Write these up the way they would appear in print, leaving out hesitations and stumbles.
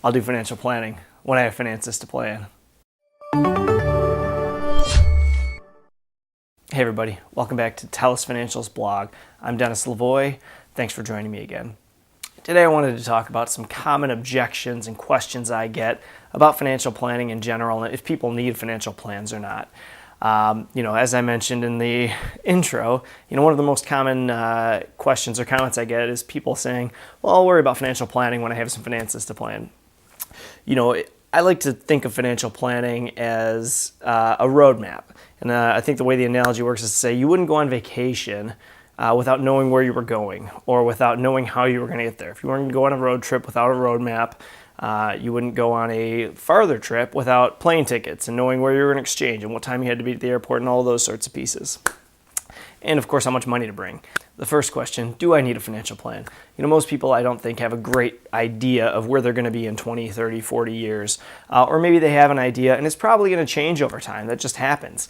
I'll do financial planning when I have finances to plan. Hey everybody, welcome back to Telos Financial's blog. I'm LaVoy. Thanks for joining me again. Today I wanted to talk about some common objections and questions I get about financial planning in general, and if people need financial plans or not. As I mentioned in the intro, one of the most common questions or comments I get is people saying, well, I'll worry about financial planning when I have some finances to plan. I like to think of financial planning as a roadmap. And I think the way the analogy works is to say you wouldn't go on vacation without knowing where you were going or without knowing how you were going to get there. If you weren't going to go on a road trip without a roadmap, you wouldn't go on a farther trip without plane tickets and knowing where you were going to exchange and what time you had to be at the airport and all those sorts of pieces. And of course, how much money to bring. The first question, do I need a financial plan? Most people I don't think have a great idea of where they're going to be in 20, 30, 40 years. Or maybe they have an idea and it's probably going to change over time. That just happens.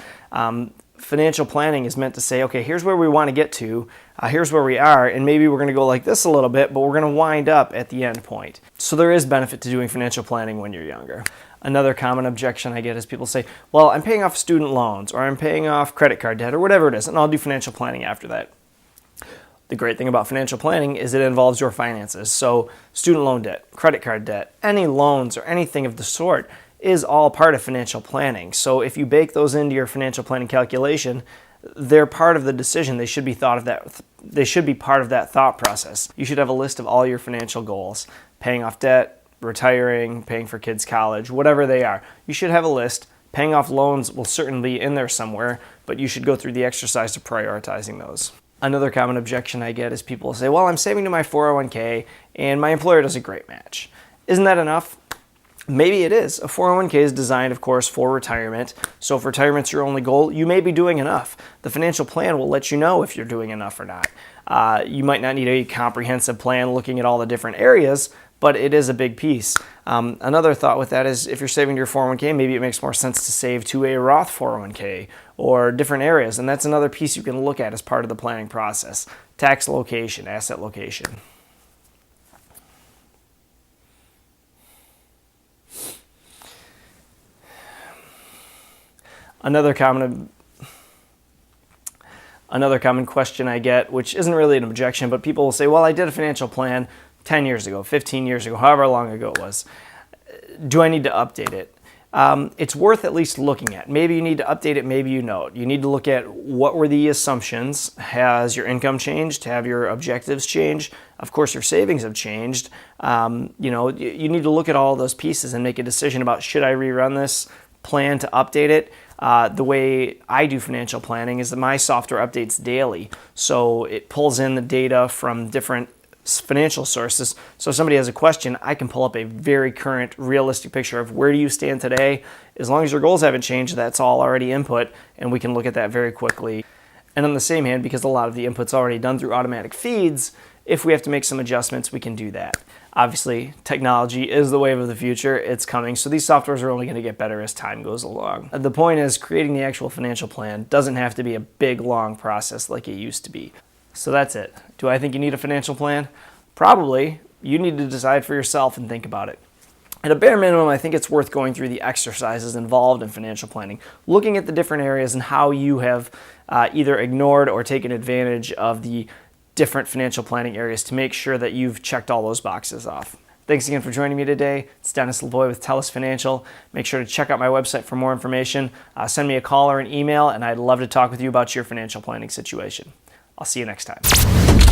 Financial planning is meant to say, okay, here's where we want to get to, here's where we are, and maybe we're going to go like this a little bit, but we're going to wind up at the end point. So there is benefit to doing financial planning when you're younger. Another common objection I get is people say, well, I'm paying off student loans, or I'm paying off credit card debt, or whatever it is, and I'll do financial planning after that. The great thing about financial planning is it involves your finances. So student loan debt, credit card debt, any loans or anything of the sort is all part of financial planning. So if you bake those into your financial planning calculation, they're part of the decision. They should be part of that thought process. You should have a list of all your financial goals, paying off debt, retiring, paying for kids' college, whatever they are. You should have a list. Paying off loans will certainly be in there somewhere, but you should go through the exercise of prioritizing those. Another common objection I get is people say, well, I'm saving to my 401k and my employer does a great match. Isn't that enough? Maybe it is. A 401k is designed, of course, for retirement. So if retirement's your only goal, you may be doing enough. The financial plan will let you know if you're doing enough or not. You might not need a comprehensive plan looking at all the different areas, but it is a big piece. Another thought with that is if you're saving to your 401k, maybe it makes more sense to save to a Roth 401k or different areas. And that's another piece you can look at as part of the planning process. Tax location, asset location. Another common question I get, which isn't really an objection, but people will say, well, I did a financial plan 10 years ago, 15 years ago, however long ago it was. Do I need to update it? It's worth at least looking at. Maybe you need to update it, maybe you don't. You need to look at what were the assumptions. Has your income changed? Have your objectives changed? Of course, your savings have changed. You need to look at all those pieces and make a decision about should I rerun this plan to update it. The way I do financial planning is that my software updates daily. So it pulls in the data from different financial sources. So if somebody has a question, I can pull up a very current, realistic picture of where do you stand today. As long as your goals haven't changed, that's all already input, and we can look at that very quickly. And on the same hand, because a lot of the input's already done through automatic feeds, if we have to make some adjustments, we can do that. Obviously, technology is the wave of the future. It's coming, so these softwares are only going to get better as time goes along. The point is, creating the actual financial plan doesn't have to be a big, long process like it used to be. So that's it. Do I think you need a financial plan? Probably. You need to decide for yourself and think about it. At a bare minimum, I think it's worth going through the exercises involved in financial planning, looking at the different areas and how you have either ignored or taken advantage of the different financial planning areas to make sure that you've checked all those boxes off. Thanks again for joining me today. It's LaVoy with Telos Financial. Make sure to check out my website for more information. Send me a call or an email, and I'd love to talk with you about your financial planning situation. I'll see you next time.